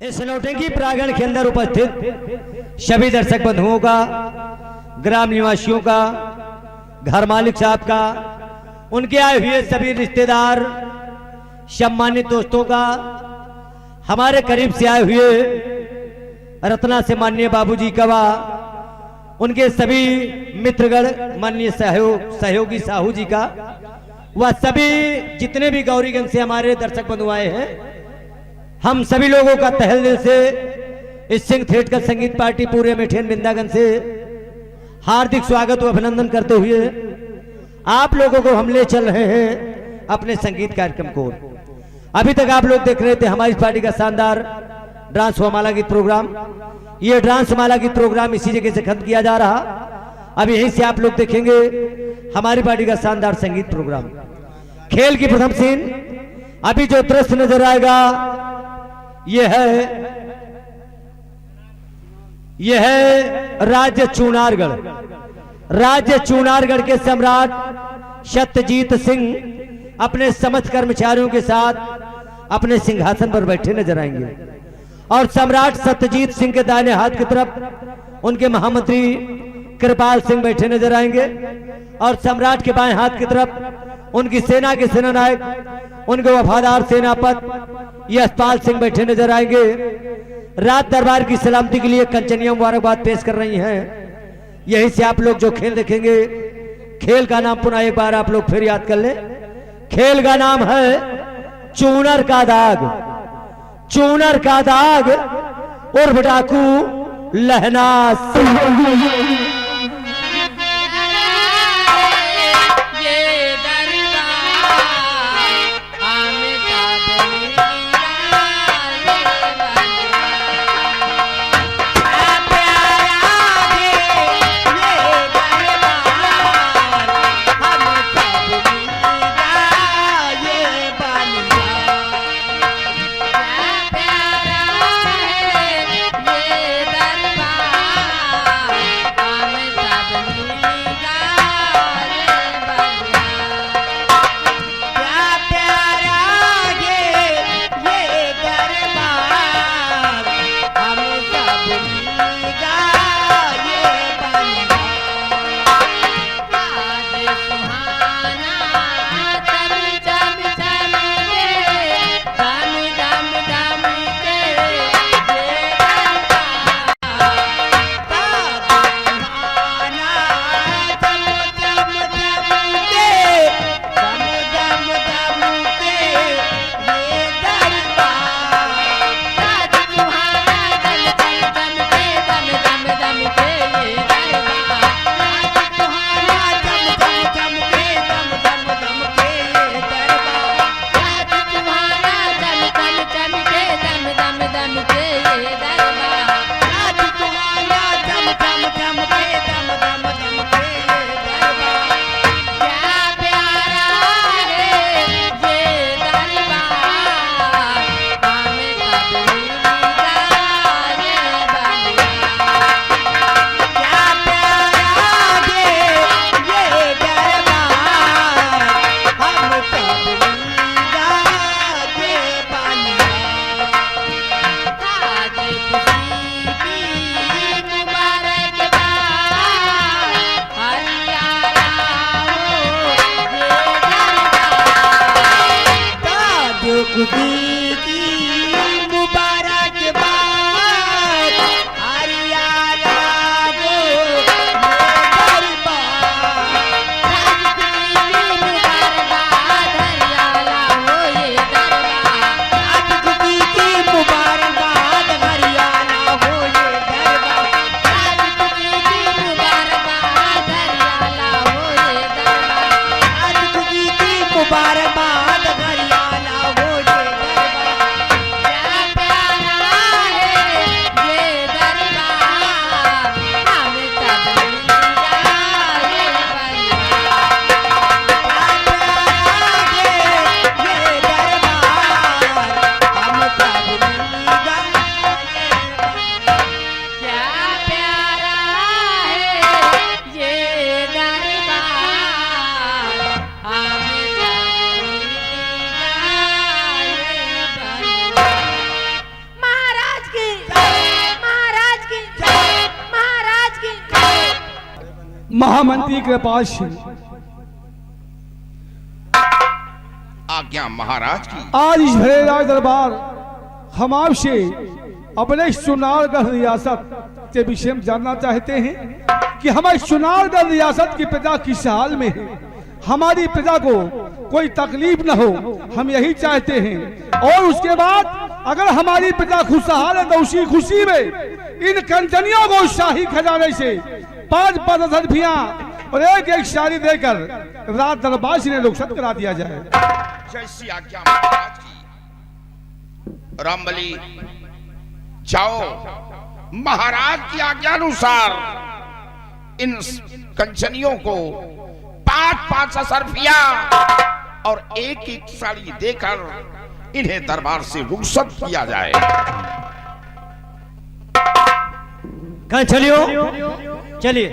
इस नौटंकी प्रांगण के अंदर उपस्थित सभी दर्शक बंधुओं का, ग्राम निवासियों का, घर मालिक साहब का, उनके आए हुए सभी रिश्तेदार, सम्मानित दोस्तों का, हमारे करीब से आए हुए रत्ना से माननीय बाबूजी का, उनके सभी मित्रगण, माननीय सहयोगी साहू जी का, वह सभी जितने भी गौरीगंज से हमारे दर्शक बंधु आए हैं, हम सभी लोगों का तहे दिल से इस सिंह थिएटर संगीत पार्टी पूरे मिठेन बिंदागंज से हार्दिक स्वागत व अभिनंदन करते हुए आप लोगों को हम ले चल रहे हैं अपने संगीत कार्यक्रम को। अभी तक आप लोग देख रहे थे हमारी पार्टी का शानदार डांस व माला गीत प्रोग्राम। ये डांस माला गीत प्रोग्राम इसी जगह से खत्म किया जा रहा। अब यहीं से आप लोग देखेंगे हमारी पार्टी का शानदार संगीत प्रोग्राम। खेल की प्रथम सीन अभी जो दृश्य नजर आएगा यह है राज्य चुनारगढ़। राज्य चुनारगढ़ के सम्राट सत्यजीत सिंह अपने समस्त कर्मचारियों के साथ अपने सिंहासन पर बैठे नजर आएंगे और सम्राट सत्यजीत सिंह के दाहिने हाथ की तरफ उनके महामंत्री कृपाल सिंह बैठे नजर आएंगे और सम्राट के बाएं हाथ की तरफ उनकी सेना के सेनानायक, उनके वफादार सेनापति यशपाल सिंह बैठे नजर आएंगे। रात दरबार की सलामती के लिए कंचनिया मुबारकबाद पेश कर रही हैं। यहीं से आप लोग जो खेल देखेंगे, खेल का नाम पुनः एक बार आप लोग फिर याद कर लें। खेल का नाम है चूनर का दाग। चूनर का दाग उर्फ डाकू लहनास। महामंत्री के पास आज्ञा महाराज की। आज इस भरे राज दरबार हम आपसे अपने चुनारगढ़ रियासत के विषय में जानना चाहते हैं कि हमारी चुनारगढ़ रियासत की प्रजा किस हाल में है। हमारी प्रजा को कोई तकलीफ न हो, हम यही चाहते हैं। और उसके बाद अगर हमारी प्रजा खुशहाल है तो उसी खुशी में इन कंचनियों को शाही खजाने से 5 अरबियां और एक साड़ी देकर रात दरबार से रुखसत करा दिया जाए। जैसी आज्ञा महाराज की। रामबली जाओ, महाराज की आज्ञा अनुसार इन कंचनियों को 5 अरबियां और एक साड़ी देकर इन्हें दरबार से रुखसत किया जाए। कंचनियों चलिए,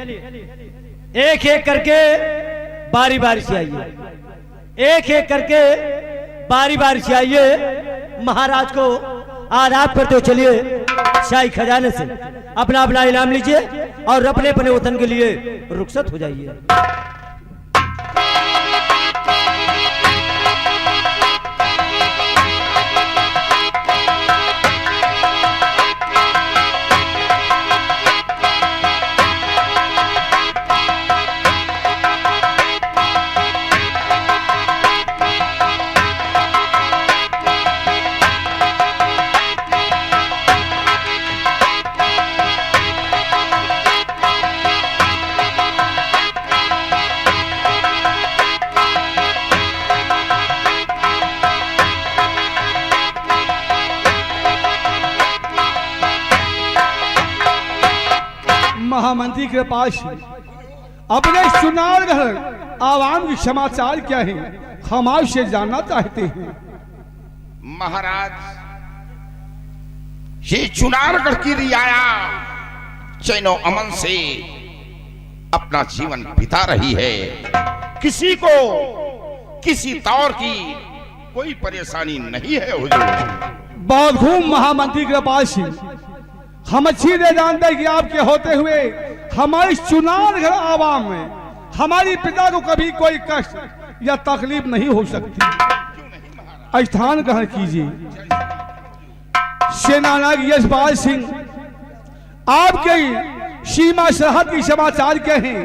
एक एक करके बारी बारी से आइए, एक एक करके बारी बारी से आइए। महाराज को आदाब करते हुए चलिए शाही खजाने से अपना अपना इनाम लीजिए और अपने अपने वतन के लिए रुखसत हो जाइए। महामंत्री के पास अपने चुनारगढ़ आवाम की समाचार क्या है, हम आपसे जानना चाहते हैं। महाराज, ये चुनारगढ़ की रियाया चैनो अमन से अपना जीवन बिता रही है। किसी को किसी तौर की कोई परेशानी नहीं है हुजूर। बहुत खूब महामंत्री के पास हम अच्छी तरह जानते हैं कि आपके होते हुए हमारी चुनारगढ़ आवाम में हमारी पिता को कभी कोई कष्ट या तकलीफ नहीं हो सकती। स्थान ग्रहण कीजिए। सेनानायक यशपाल सिंह, आपके सीमा सरहद की समाचार क्या हैं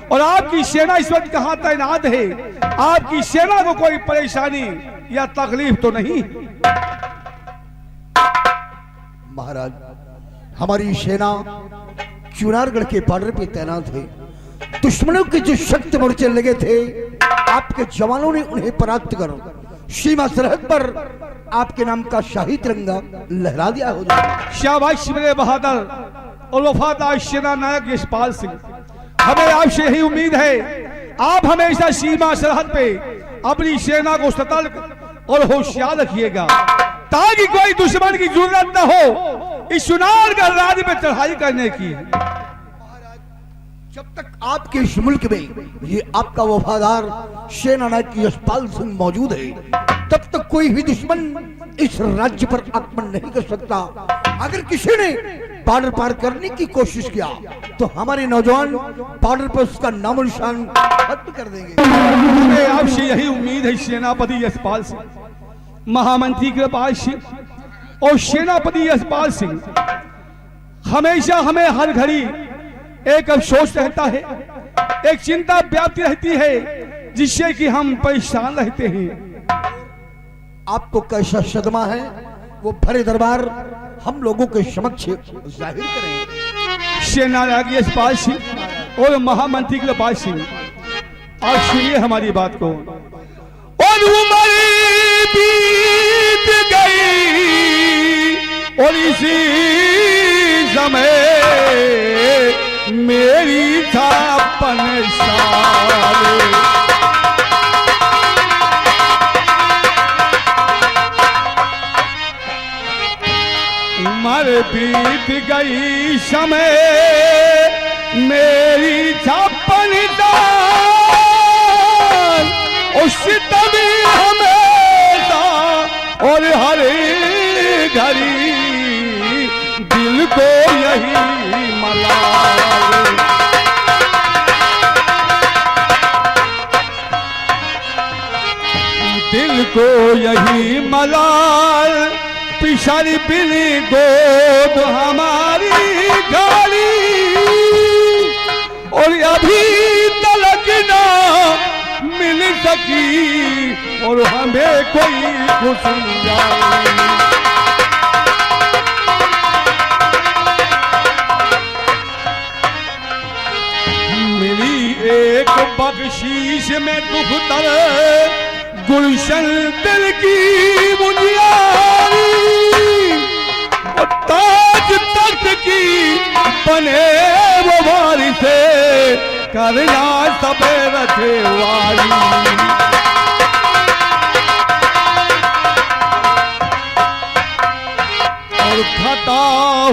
और आपकी सेना इस वक्त कहां तैनात है? आपकी सेना को कोई परेशानी या तकलीफ तो नहीं? महाराज, हमारी सेना चुनारगढ़ के बॉर्डर पे तैनात है। दुश्मनों के जो शक्त मोर्चे लगे थे, आपके जवानों ने उन्हें परास्त कर सीमा सरहद पर आपके नाम का शाही तिरंगा लहरा दिया हो। शाबाश मेरे बहादुर और वफादार सेना नायक यशपाल सिंह, हमें आपसे यही उम्मीद है आप हमेशा सीमा सरहद पे अपनी सेना को सतर्क और होशियार रखिएगा ताकि कोई दुश्मन की जरूरत न हो इस चुनारगढ़ राज्य पे चढ़ाई करने की। जब तक आपके इस मुल्क में ये आपका वफादार सेना नायक यशपाल सिंह मौजूद है, तब तक कोई भी दुश्मन इस राज्य पर आक्रमण नहीं कर सकता। अगर किसी ने बॉर्डर पार करने की कोशिश किया तो हमारे नौजवान बॉर्डर पर उसका नामो निशान खत्म कर देंगे। हमें आपसे यही उम्मीद है सेनापति यशपाल सिंह, महामंत्री के पास और सेनापति यशपाल सिंह, हमेशा हमें हर घड़ी एक अफसोस रहता है, एक चिंता व्याप्ति रहती है जिससे कि हम परेशान रहते हैं। आपको कैसा सदमा है वो भरे दरबार हम लोगों के समक्ष जाहिर करें। सेनानायक यशपाल सिंह और महामंत्री के पास सिंह, आप सुनिए हमारी बात को। और उम्र बीत गई और इसी समय मेरी था 56 साल। उम्र बीत गई समय मेरी 56 साल। उस तभी हमेशा और हर घड़ी दिल को यही मलाल। को यही मलाल, पिछड़ी बिनी गोद हमारी गाली, और अभी तलक ना मिल सकी और हमें कोई खुशहाली। मिली एक बख्शीश में दुखतर गुलशन दिल की बुनियादी, और ताज तख्त की बने वो वारिसे करना सब रखे वाली। और खता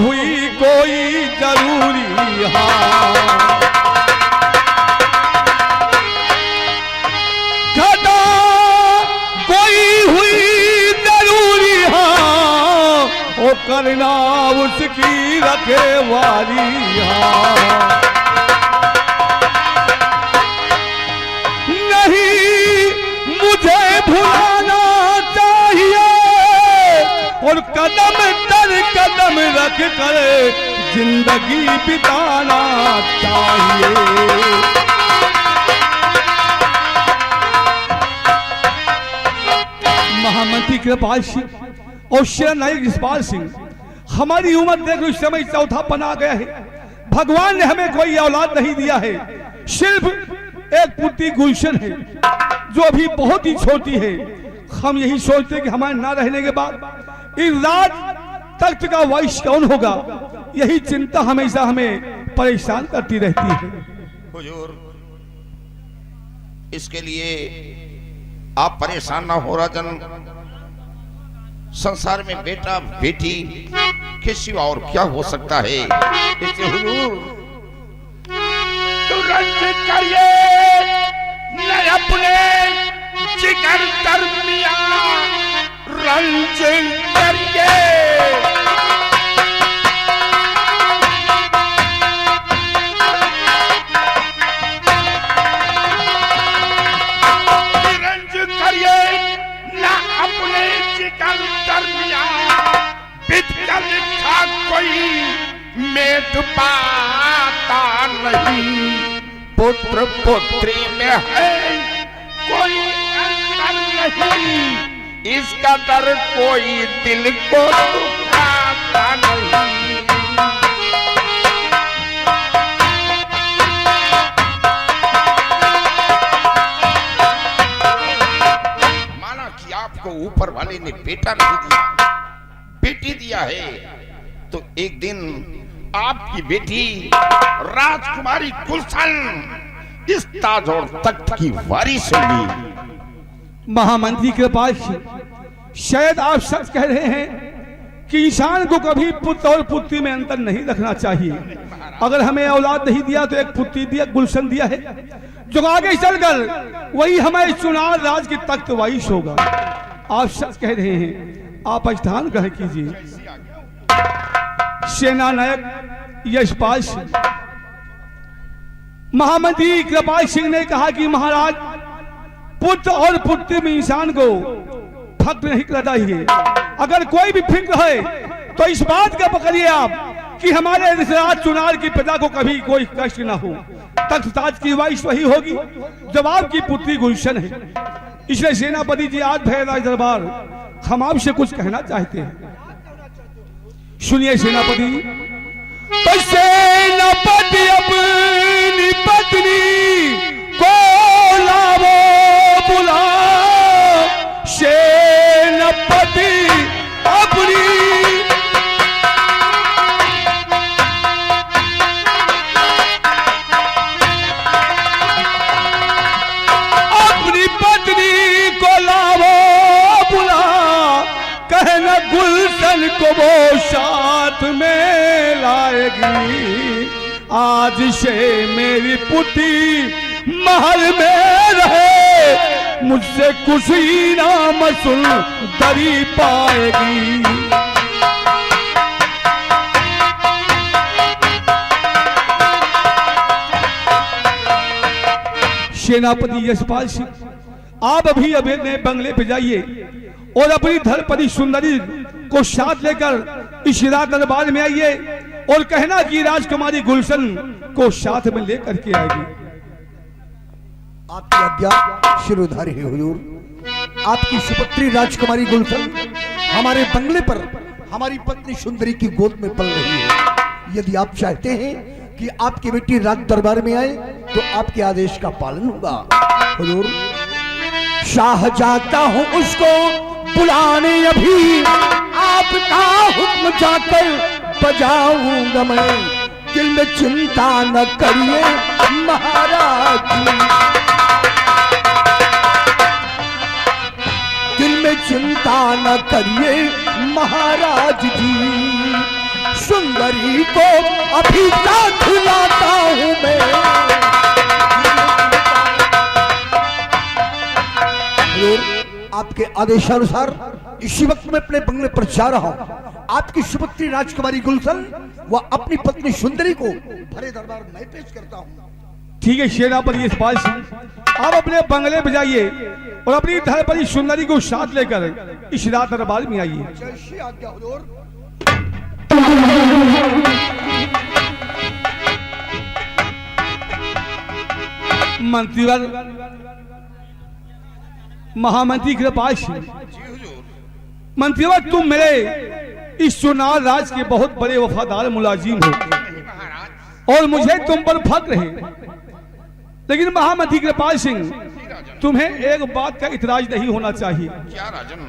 हुई कोई जरूरी हाल, खता कोई हुई जरूरी हाल, वो करना उसकी रखे वाली हाल। मुझे भुलाना चाहिए और कदम दर कदम रख कर जिंदगी बिताना चाहिए। महामंत्री कृपाल सिंह और शेर नायक यशपाल सिंह, हमारी उम्र देख लो इस समय चौथा पना गया है। भगवान ने हमें कोई औलाद नहीं दिया है, सिर्फ एक पुत्री गुलशन है जो अभी बहुत ही छोटी है। हम यही सोचते कि हमारे ना रहने के बाद इस राज तख्त का वारिस कौन होगा, यही चिंता हमेशा हमें परेशान करती रहती है। हुजूर, इसके लिए आप परेशान ना हो राजन। संसार में बेटा बेटी के सिवा और क्या हो सकता है। इसलिए हुजूर तुरंत करिए न अपने जिगर दरमियां रंज करिए। रंज करिए न अपने जिगर दरमियां, बित कर लिखा कोई मेट पाता नहीं। पुत्र पुत्री में है कोई अंतर नहीं, इसका डर कोई दिल को दुखाता नहीं। माना कि आपको ऊपर वाले ने बेटा नहीं दिया, बेटी दिया है, तो एक दिन आपकी बेटी राजकुमारी गुलशन इस ताज और तख्त की वारिस होगी। महामंत्री के पास शायद आप सच कह रहे हैं कि इंसान को कभी पुत्र और पुत्री में अंतर नहीं रखना चाहिए। अगर हमें औलाद नहीं दिया तो एक पुत्री दिया, गुलशन दिया है, जो आगे चलकर वही हमारे चुनाव राज की तख्त वारिस होगा। आप सच कह रहे हैं, आप स्थान ग्रहण कीजिए। सेना नायक यशपाल सिंह, महामंत्री कृपाल सिंह ने कहा कि महाराज, पुत्र और पुत्री में इंसान को फक्र नहीं करना चाहिए। अगर कोई भी फिक्र है तो इस बात का पकड़िए आप कि हमारे रिश्तेदार चुनार की पिता को कभी कोई कष्ट ना हो। तख्त ताज की वारिस वही होगी जब आपकी पुत्री गुलशन है। इसलिए सेनापति जी, आज भैरव दरबार हम आपसे कुछ कहना चाहते हैं, सुनिए सेनापति। तो सेनापति अपनी पत्नी को लावो बुला, सेनापति अपनी पत्नी को लावो बुला, कहना गुलशन को वो साथ में लाएगी। आज से मेरी पुत्री महल में रहे, मुझसे कुछ ही ना मसूल दरी पाएगी। सेनापति यशपाल सिंह आप अभी अपने बंगले पे जाइए और अपनी धर्मपति सुंदरी को साथ लेकर इस रात दरबार में आइए और कहना कि राजकुमारी गुलशन को साथ में लेकर के आएगी। आपकी आज्ञा शिरोधारी है हुजूर। आपकी सुपुत्री राजकुमारी गुलशन हमारे बंगले पर हमारी पत्नी सुंदरी की गोद में पल रही है। यदि आप चाहते हैं कि आपकी बेटी राज दरबार में आए तो आपके आदेश का पालन होगा। हुजूर, शाह जाता हूं उसको बुलाने, अभी आपका हुक्म जाकर बजाऊंगा मैं। दिल में चिंता न करिए महाराज जी, दिल में चिंता न करिए महाराज जी। सुंदरी को अभी साथ लाता हूं मैं। आपके आदेशानुसार इसी वक्त मैं अपने बंगले पर जा रहा हूं। आपकी सुपुत्री राजकुमारी गुलशन व अपनी पत्नी सुंदरी को भरे दरबार में पेश करता हूं। ठीक है सेनापति यशपाल सिंह, आप अपने बंगले पे जाइए और अपनी धर्मपति सुंदरी को साथ लेकर इस रात दरबार में आइए। जैसी आज्ञा हुजूर। मंत्रीवर महामंत्री कृपाल सिंह, मंत्रीवर तुम मेरे इस चुनाव राज के बहुत बड़े वफादार मुलाजिम हो और मुझे तुम पर फक्र है। लेकिन महामंत्री कृपाल सिंह, तुम्हें एक बात का इतराज नहीं होना चाहिए। क्या राजन?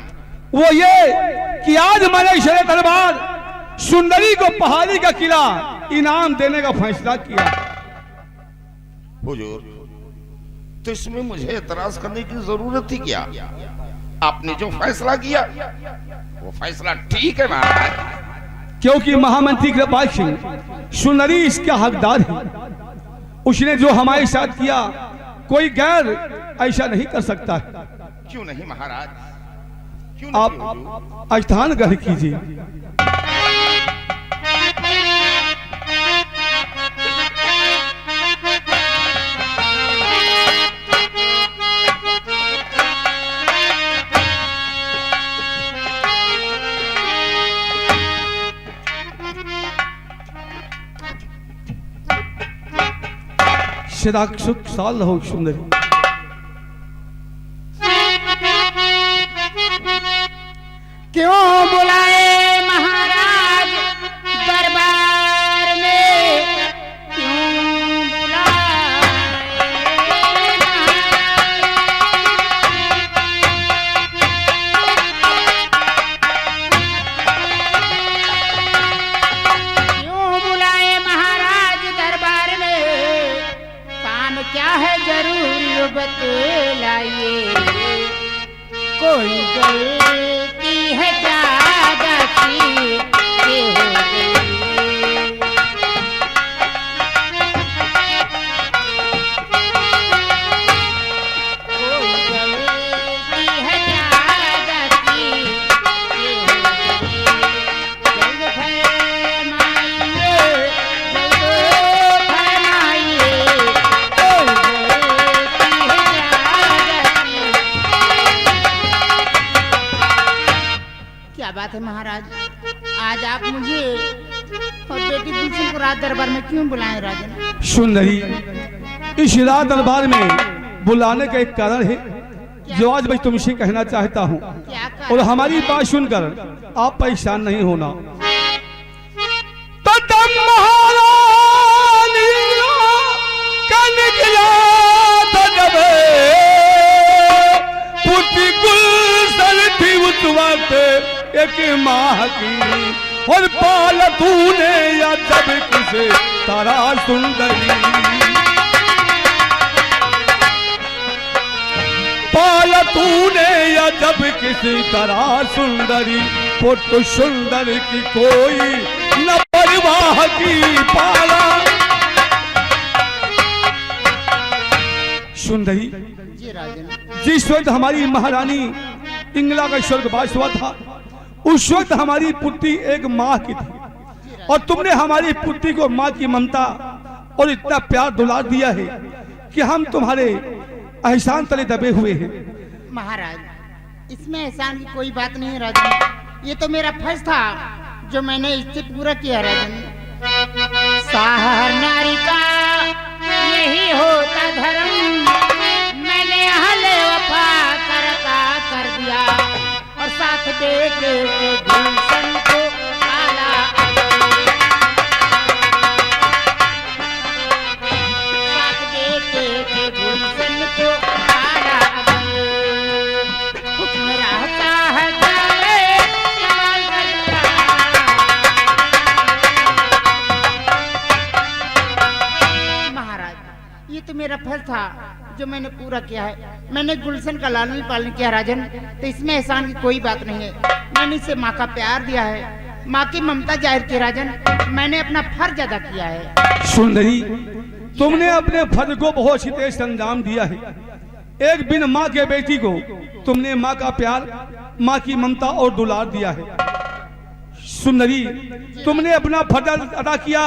वो ये कि आज मैंने शेर दरबार सुंदरी को पहाड़ी का किला इनाम देने का फैसला किया। हुजूर, तो इसमें मुझे एतराज करने की जरूरत थी क्या? आपने जो फैसला किया वो फैसला ठीक है महाराज। क्योंकि महामंत्री कृपाल सिंह, सुंदरी इसका हकदार है। उसने जो हमारे साथ किया कोई गैर ऐसा नहीं कर सकता। क्यों नहीं महाराज? क्यों नहीं हुजूर? आप स्थान ग्रहण कीजिए। सदा सुख साल रहो सुंदरी। क्यों बुलाए महाराज दरबार में, क्यों बुलाए महाराज दरबार में, काम क्या है जरूर बतलाइए। कोई गलती है ज्यादा की के हो गई, कोई गलती है ज्यादा की के हो गई। जल्द फरमाइए, जल्द फरमाइए, कोई गलती है ज्यादा की। क्या बात है महाराज, आज आप मुझे और बेटी गुलशन को राज दरबार में क्यों बुलाए राजन? सुंदरी, इस रात दरबार में बुलाने का एक कारण है जो आज मैं तुमसे कहना चाहता हूँ। क्या कर? और हमारी बात सुनकर आप परेशान नहीं होना। तो तुम महारानी का निकला तो जब पुत्री गुलशन थी उस वक्त एक माह की, और पाल तूने या जब किसे तारा सुंदरी, पाल तूने या जब किसी तरह सुंदरी, पुत्र सुंदर की कोई न परवाह की पाला। सुंदरी, जी राजन। जिस वक्त हमारी महारानी इंगला का स्वर्गवास हुआ था उस वक्त हमारी पुत्री एक माँ की थी, और तुमने हमारी पुत्री को माँ की ममता और इतना प्यार दुलार दिया है कि हम तुम्हारे एहसान तले दबे हुए हैं। महाराज इसमें एहसान की कोई बात नहीं है राजन, ये तो मेरा फर्ज था जो मैंने इससे पूरा किया राजन। साहर नारी का यही होता धर्म, मैंने अहले वफा करता कर दिया और साथ दे के गुलशन को आला, साथ दे के गुलशन को आला हुक्म रहता है जाने कमाल करता। महाराज ये तो मेरा फर्ज था जो मैंने पूरा किया है, मैंने गुलशन का लालन पालन किया राजन, तो इसमें एहसान की कोई बात नहीं है। मैंने इसे माँ का प्यार दिया है, माँ की ममता जाहिर की राजन, मैंने अपना फर्ज अदा किया है। सुंदरी, तुमने अपने फर्ज को बहुत अच्छी तरह से अंजाम दिया है। एक बिन माँ के बेटी को तुमने माँ का प्यार, माँ की ममता और दुलार दिया है। सुंदरी, तुमने अपना फर्ज अदा किया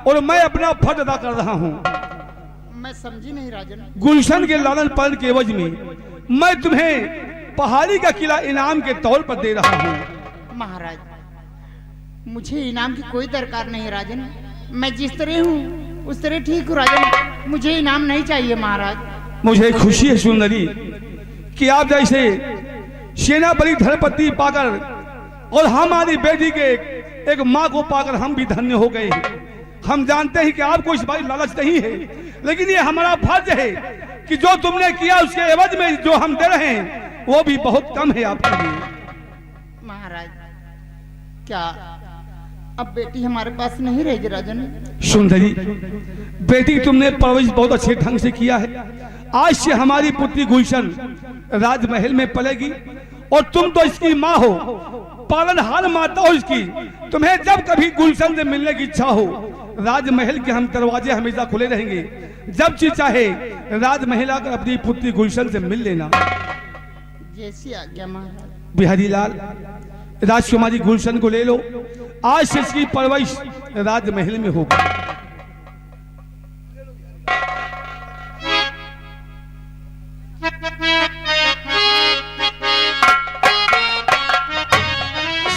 और मैं अपना फर्ज अदा कर रहा हूँ। मैं समझी नहीं राजन। गुलशन के लालन पालन के एवज में मैं तुम्हें पहाड़ी का किला इनाम के तौर पर दे रहा हूँ। महाराज मुझे इनाम की कोई दरकार नहीं राजन, मैं जिस तरह हूँ उस तरह ठीक हूँ राजन, मुझे इनाम नहीं चाहिए महाराज। मुझे खुशी है सुंदरी कि आप जैसे सेनापति धनपति पाकर और हमारी बेटी के एक माँ को पाकर हम भी धन्य हो गए हैं। हम जानते हैं कि आपको इस बात लालच नहीं है, लेकिन ये हमारा फर्ज है कि जो तुमने किया उसके एवज में जो हम दे रहे हैं वो भी बहुत कम है आपके लिए। महाराज क्या अब बेटी हमारे पास नहीं रहेगी राजन? सुंदरी, बेटी तुमने परवरिश बहुत अच्छे ढंग से किया है। आज से हमारी पुत्री गुलशन राजमहल में पलेगी और तुम तो इसकी माँ हो, पालनहार माता हो इसकी। तुम्हें जब कभी गुलशन से मिलने की इच्छा हो, राजमहल के हम दरवाजे हमेशा खुले रहेंगे। जब जी चाहे राजमहल आकर अपनी पुत्री गुलशन से मिल लेना। जैसी आज्ञा महाराज। बिहारी लाल, राजकुमारी गुलशन को ले लो। आज से इसकी परवरिश राजमहल में होगी।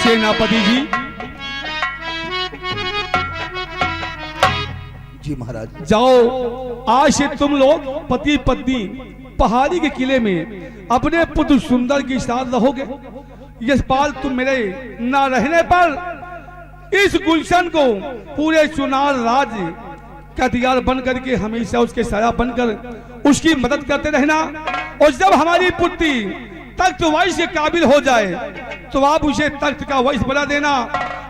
सेनापति जी। जी महाराज। जाओ, आज से तुम लोग पति पत्नी पहाड़ी के किले में अपने पुत्र सुंदर के साथ रहोगे। यशपाल, तुम मेरे न रहने पर इस गुलशन को पूरे चुनार राज का दियार बन करके हमेशा उसके साया बनकर उसकी मदद करते रहना। और जब हमारी पुत्री तख्त वाइस के काबिल हो जाए तो आप उसे तख्त का वाइस बना देना,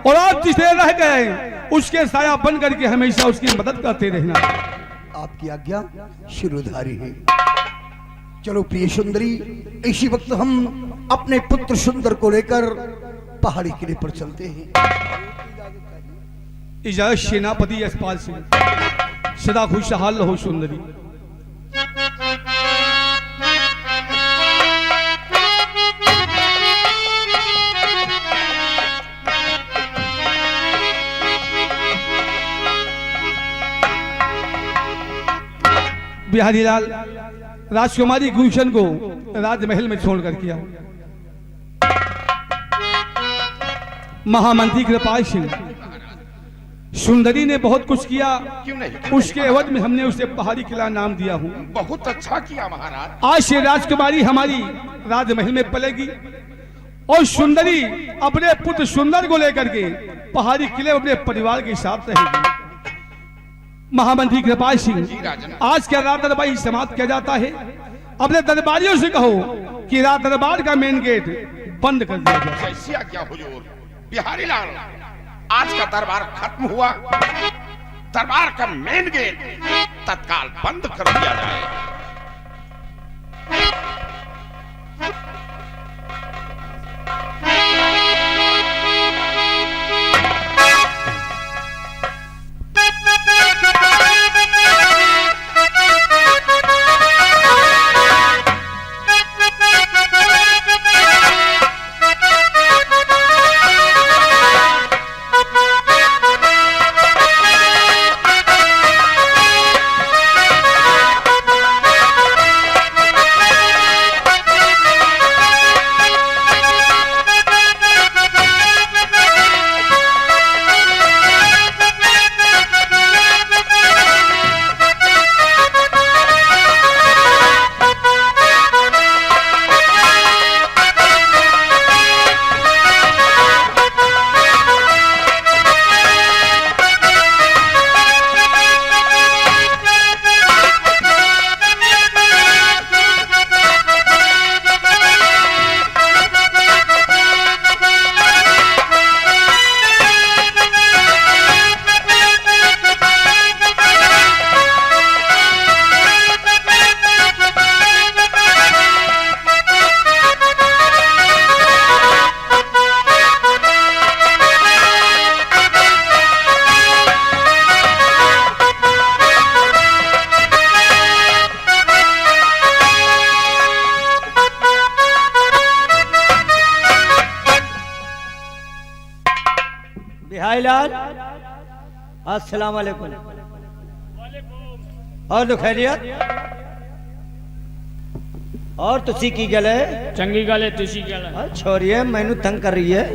और आप जिसे रह गए उसके साया बन करके हमेशा उसकी मदद करते रहना। आपकी आज्ञा शिरोधारी है। चलो प्रिय सुंदरी, इसी वक्त हम अपने पुत्र सुंदर को लेकर पहाड़ी किले पर चलते हैं। इजाजत सेनापति यशपाल सिंह। सदा खुशहाल रहो सुंदरी। बिहारी लाल, राजकुमारी गुलशन को राजमहल में छोड़कर किया। महामंत्री कृपाल सिंह, सुंदरी ने बहुत कुछ किया, क्यों नहीं? उसके एवज में हमने उसे पहाड़ी किला नाम दिया हूँ। बहुत अच्छा किया महाराज। आज से राजकुमारी हमारी राजमहल में पलेगी और सुंदरी अपने पुत्र सुंदर को लेकर के पहाड़ी किले अपने परिवार के साथ रहेगी। महामंत्री कृपाल सिंह, जी राजन। आज का रात दरबार समाप्त किया जाता है। अपने दरबारियों से कहो कि रात दरबार का मेन गेट बंद कर दिया जाए। जैसी आज्ञा हुजूर। बिहारी लाल, आज का दरबार खत्म हुआ, दरबार का मेन गेट तत्काल बंद कर दिया जाए। बिहारी लाल अस्सलाम वालेकुम। और तो खैरियत? और तुसी की गल है? चंगी गल है, तुसी गल है। छोरिए मैनू तंग कर रही है।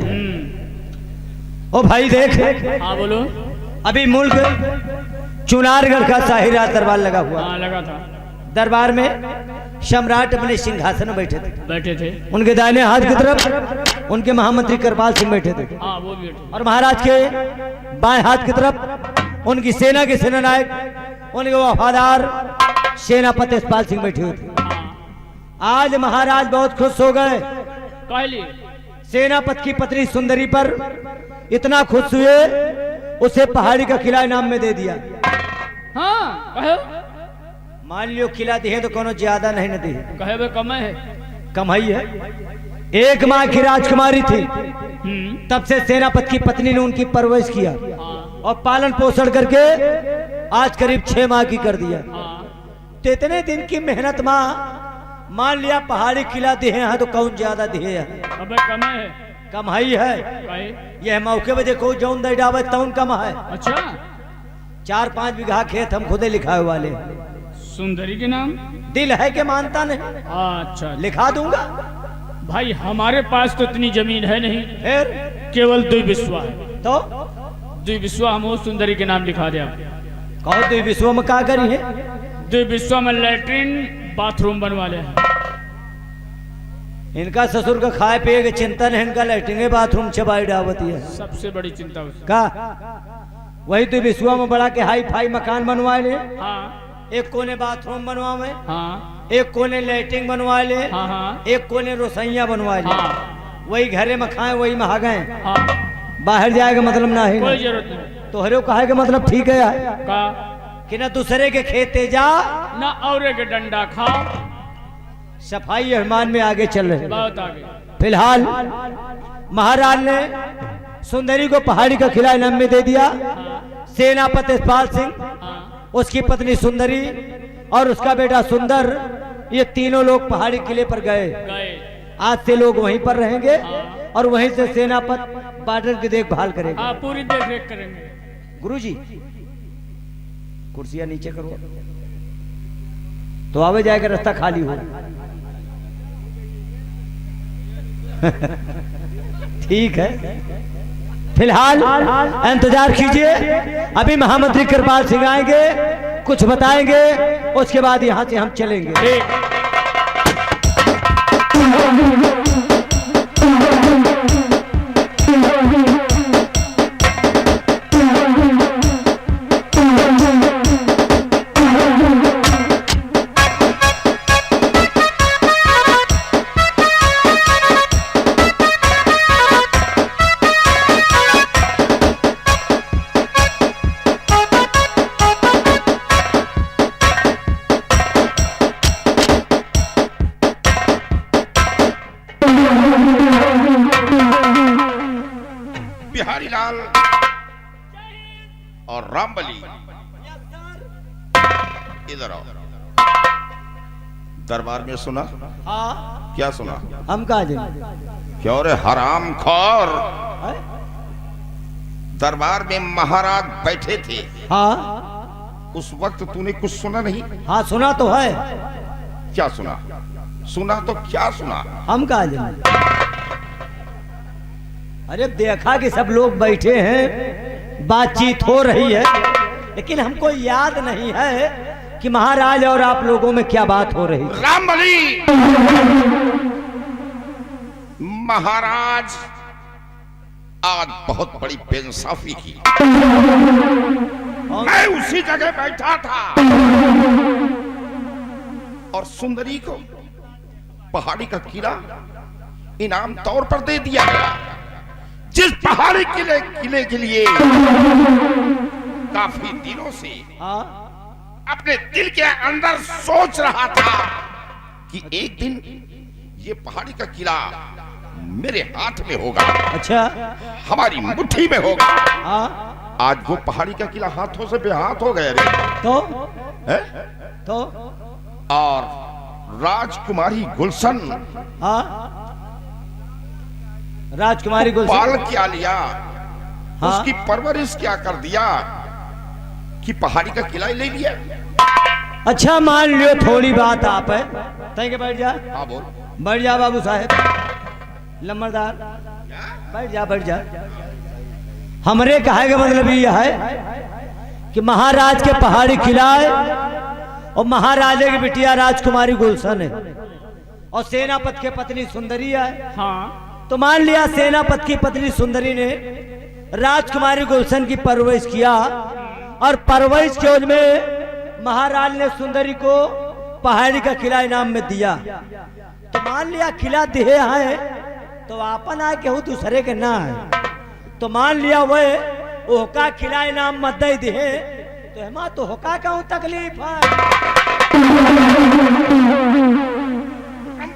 ओ भाई देख, हाँ बोलो। अभी मुल्क चुनारगढ़ का साहिरा दरबार लगा हुआ। हाँ लगा था। दरबार में सम्राट अपने सिंहासन में बैठे थे। उनके दाहिने हाथ की तरफ उनके महामंत्री कृपाल सिंह बैठे थे। हाँ वो भी बैठे। और महाराज के बाएं हाथ की तरफ उनकी सेना के सेनानायक उनके वफादार सेनापति यशपाल सिंह बैठे हुए थे। आज महाराज बहुत खुश हो गए। कहली सेनापति की पत्नी सुंदरी पर इतना खुश हुए उसे पहाड़ी का किला इनाम में दे दिया। हाँ कहे मान लियो किला दिए तो कोनो ज्यादा नहीं न दिए, कहे वे कम है। कमाई है। एक माँ की राजकुमारी थी, तब से सेनापति की पत्नी ने उनकी परवरिश किया और पालन पोषण करके आज करीब 6 माह की कर दिया। तो इतने दिन की मेहनत माँ मान लिया पहाड़ी किला दिए हैं तो कौन ज्यादा दिए हैं? अबे कम है। कमाई है। कहे यह मौके वजह को जौन दे डावे तौन कम है। अच्छा 4-5 बीघा खेत हम खुदे लिखाए वाले। सुंदरी के नाम दिल है कि मानता नहीं? अच्छा लिखा दूंगा। भाई हमारे पास तो इतनी जमीन है नहीं, फिर केवल 2 विश्वा है। तो 2 विश्वा हम वो सुंदरी के नाम लिखा दे। आप कहो तो विश्व में क्या करी है? 2 विश्वा में लैट्रिन बाथरूम बनवा ले। इनका ससुर का खाए पिए के चिंतन है, इनका लैट्रिन बाथरूम चबाई डावती है। सबसे बड़ी चिंता उसकी। का वही तो विश्व में बड़ा के हाई फाई मकान बनवा ले। हाँ एक कोने बाथरूम बनवावे, हाँ एक कोने लैट्रिन बनवा ले, हाँ हाँ एक कोने रसोईया बनवा ले। हाँ वही घरे में खाए वही में गए, हाँ बाहर जाएगा मतलब ना है। कोई जरूरत नहीं। तो हरे कहे का मतलब ठीक है का कि ना दूसरे के खेते जा ना औरे के डंडा खाओ। सफाई अभियान में आगे चल रहे हैं। बहुत आगे। फिलहाल महाराज ने सुंदरी को पहाड़ी का किला इनाम में दे दिया। सेनापति यशपाल सिंह, हाँ उसकी पत्नी सुंदरी और उसका बेटा सुंदर, ये तीनों लोग पहाड़ी किले पर गए। गए। आज से लोग वहीं पर रहेंगे हाँ। और वहीं से सेनापति बॉर्डर की देखभाल करेंगे। हाँ पूरी देख रेख करेंगे। गुरुजी कुर्सियां नीचे करो तो आवे जाएगा, रास्ता खाली हो। ठीक है, फिलहाल इंतजार कीजिए। अभी महामंत्री कृपाल सिंह आएंगे, कुछ बताएंगे, उसके बाद यहां से हम चलेंगे। ठीक। बिहारी लाल और रामबली इधर आओ। दरबार में सुना? हाँ क्या सुना? हम कहा जाए? क्या रे हराम खोर, दरबार में महाराज बैठे थे, हाँ उस वक्त तूने कुछ सुना नहीं? हाँ सुना तो है। क्या सुना? सुना तो क्या सुना? हम कहा जाए? अरे देखा कि सब लोग बैठे हैं, बातचीत हो रही है, लेकिन हमको याद नहीं है कि महाराज और आप लोगों में क्या बात हो रही। रामबली, महाराज आज बहुत बड़ी बेइंसाफी की। मैं उसी जगह बैठा था और सुंदरी को पहाड़ी का किला इनाम तौर पर दे दिया गया। जिस पहाड़ी किले के लिए काफी दिनों से हाँ अपने दिल के अंदर सोच रहा था कि एक दिन ये पहाड़ी का किला मेरे हाथ में होगा, अच्छा हमारी मुट्ठी में होगा। हाँ आज वो पहाड़ी का किला हाथों से बेहाथ हो गया रे। तो है? तो और राजकुमारी गुलशन हाँ राजकुमारी को गुलशन पाल क्या लिया, हाँ। उसकी परवरिश क्या कर दिया कि पहाड़ी का किला ही ले लिया। अच्छा मान लियो थोड़ी बात आप है, तय के बैठ जा, हाँ बोल। बैठ जा बाबू साहेब लम्बरदार, बैठ जा बैठ जा। हमरे कहे का मतलब यह है कि महाराज के पहाड़ी किला है और महाराजे की बिटिया राजकुमारी गुलशन है और सेनापति के पत्नी सुंदरी है। हाँ तो मान लिया सेनापति की पत्नी सुंदरी ने राजकुमारी गुलशन की परवरिश किया और परवरिश के एवज में महाराज ने सुंदरी को पहाड़ी का किला इनाम में दिया। तो मान लिया किला दिए है तो आपन आए केहू दूसरे के ना है, तो मान लिया वह ओका किला इनाम मत दे दिए तो हेमा तो होका का तकलीफ है।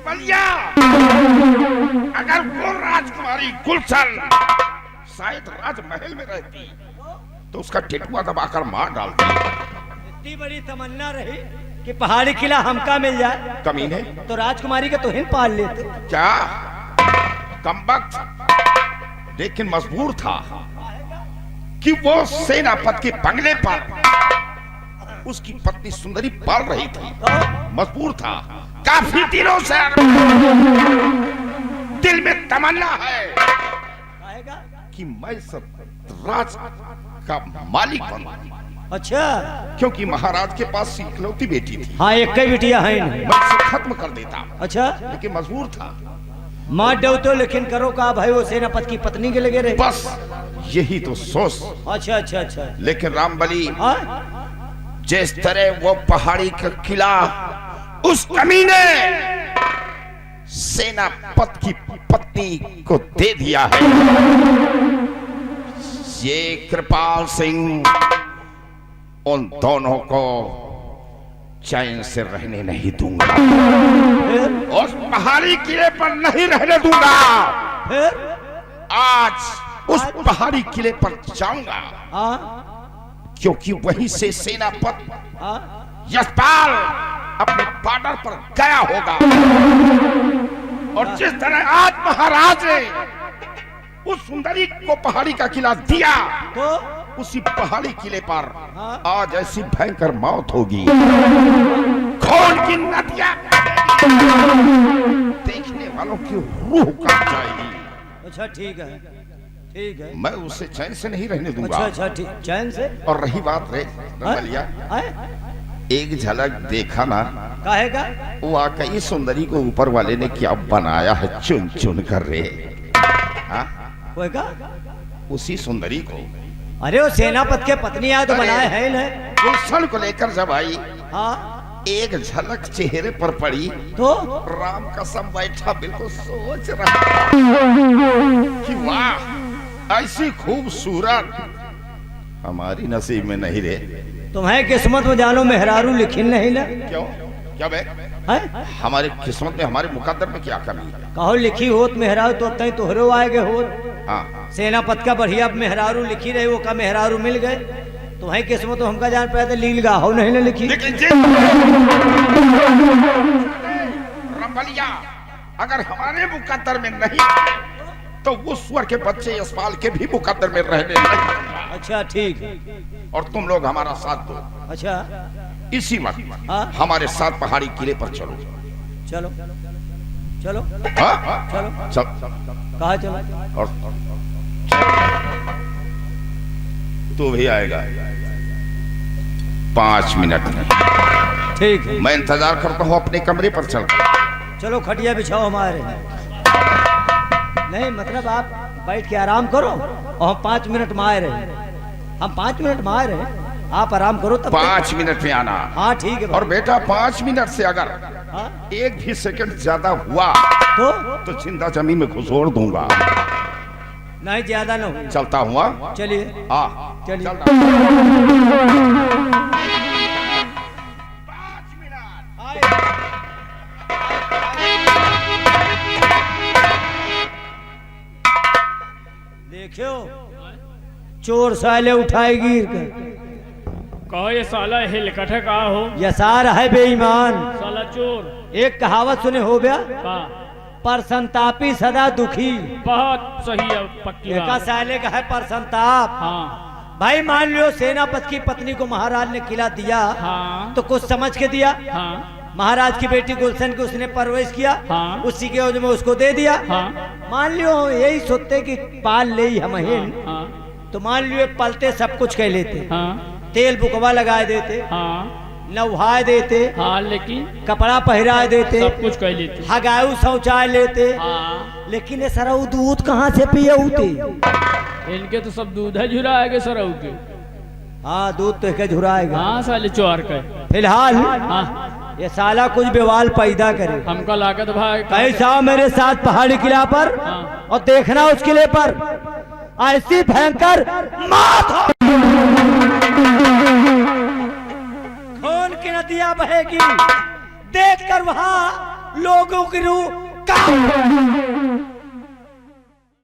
बलिया अगर वो राजकुमारी गुलशन शायद राजमहल में रहती तो उसका टिटुआ दबाकर मार डालती। इतनी बड़ी तमन्ना रही कि पहाड़ी किला हमका मिल जाए, कमीने तो राजकुमारी का तो हिन पाल लेते। क्या कमबख्त, लेकिन मजबूर था कि वो सेनापति के बंगले पर उसकी पत्नी सुंदरी पल रही थी। मजबूर था, काफी दिनों से दिल में तमन्ना है कि मैं सब राज का मालिक बनूं। अच्छा क्योंकि महाराज के पास इकलौती बेटी थी। हाँ एक ही बिटिया है इन्हें। मैं इसे खत्म कर देता, अच्छा लेकिन मजबूर था। मार दो तो लेकिन करो का भाई वो सेनापति की पत्नी के लगे रहे। बस यही तो सोच। अच्छा अच्छा अच्छा लेकिन रामबली हाँ? जिस तरह वो पहाड़ी का किला उस कमीने सेनापति की पत्नी को दे दिया है, ये कृपाल सिंह उन दोनों को चैन से रहने नहीं दूंगा। उस पहाड़ी किले पर नहीं रहने दूंगा। फिर आज उस पहाड़ी किले पर जाऊंगा हाँ क्योंकि वहीं से सेनापति हाँ यशपाल अपने बॉर्डर पर गया होगा। और जिस तरह आज महाराज ने उस सुंदरी को पहाड़ी का किला दिया तो उसी पहाड़ी किले पर हाँ? आज ऐसी भयंकर मौत होगी, खून की नदियां देखने वालों की रूह कांप जाएगी। अच्छा ठीक है ठीक है। मैं उसे चैन से नहीं रहने दूंगा। अच्छा अच्छा ठीक चैन से। और रही बात रे रमलिया, एक झलक देखा ना, काहेगा वाकई सुंदरी को ऊपर वाले ने क्या बनाया है चुन चुन कर रे। हाँ? कोई का उसी सुंदरी को अरे वो सेनापति के पत्नी आए तो अरे। बनाए है ना। गुलशन को लेकर जब आई हाँ एक झलक चेहरे पर पड़ी तो राम कसम बैठा बिल्कुल सोच रहा कि वाह ऐसी खूबसूरत हमारी नसीब में नहीं रे। तुम्हारी किस्मत में जानो मेहरारू लिखिन नहीं ना। क्यों क्या बे? है हमारी किस्मत में हमारे मुकद्दर में क्या कमी है? कहो लिखी होत मेहरारू तो तय तोहरो आएगे होत। हाँ सेनापति का बढ़िया मेहरारू लिखी रहे वो का मेहरारू मिल गए। तुम्हारी किस्मत तो हमका जान पाया लील गा हो नहीं ना लिखी। लेकिन रंबलिया अगर हमारे मुकद्दर में नहीं तो वो स्वर के बच्चे यशपाल के भी मुकद्दर में रहने नहीं। अच्छा ठीक है। और तुम लोग हमारा साथ दो। अच्छा इसी वक्त हाँ? हमारे साथ पहाड़ी किले पर चलो। चलो चलो हाँ? चलो चल कहा चलो। और तू भी आएगा 5 मिनट में। ठीक है मैं इंतजार करता हूँ अपने कमरे पर चल। चलो खटिया बिछाओ हमारे। नहीं मतलब आप बैठ के आराम करो और हम 5 मिनट में आए रहे। हम 5 मिनट में आए रहे, आप आराम करो तब 5 मिनट में आना। हाँ ठीक है और बेटा 5 मिनट से अगर हाँ? एक भी सेकंड ज्यादा हुआ तो जिंदा जमीन में घुसोड़ दूंगा। नहीं ज्यादा ना हो। चलता हुआ चलिए आ चलिए। चल। 5 मिनट। देखियो चोर साले उठाए गिर कर कहो ये साला हिलकट है कहा हो यसार है बेईमान। साला चोर एक कहावत सुने हो गया का पर संतापी सदा दुखी। बहुत सही है, पक्की एका बात। साले का है पर संताप। हाँ भाई मान लियो सेनापति की पत्नी को महाराज ने किला दिया, हाँ तो कुछ समझ के दिया। हाँ महाराज की बेटी गुलशन की उसने परवरिश किया, हाँ। उसी के एवज में उसको दे दिया। हाँ मान लियो यही सोचते कि पाल ले ही हम हिन, हाँ तो मान लियो पलते सब कुछ कह लेते, हाँ तेल बुकवा लगा देते, हाँ नवहा देते, हाँ, लेकिन कपड़ा पहरा देते, सब कुछ कह लेते। हगाऊ शौचालय लेते। हाँ, लेकिन ये सरा दूध कहाँ से पिए होते? इनके तो सब दूध है झुराएगे सरऊ के। हाँ दूध तो एक झुराएगा। हाँ साले चौर के। फिलहाल हाँ ये साला कुछ बेवाल पैदा करे। हमका लागत भाई कैसा मेरे साथ पहाड़ी किला पर, हाँ। और देखना उस किले पर ऐसी भयंकर मौत हो, खून की नदियां बहेगी, देखकर वहां लोगों की रूह कांप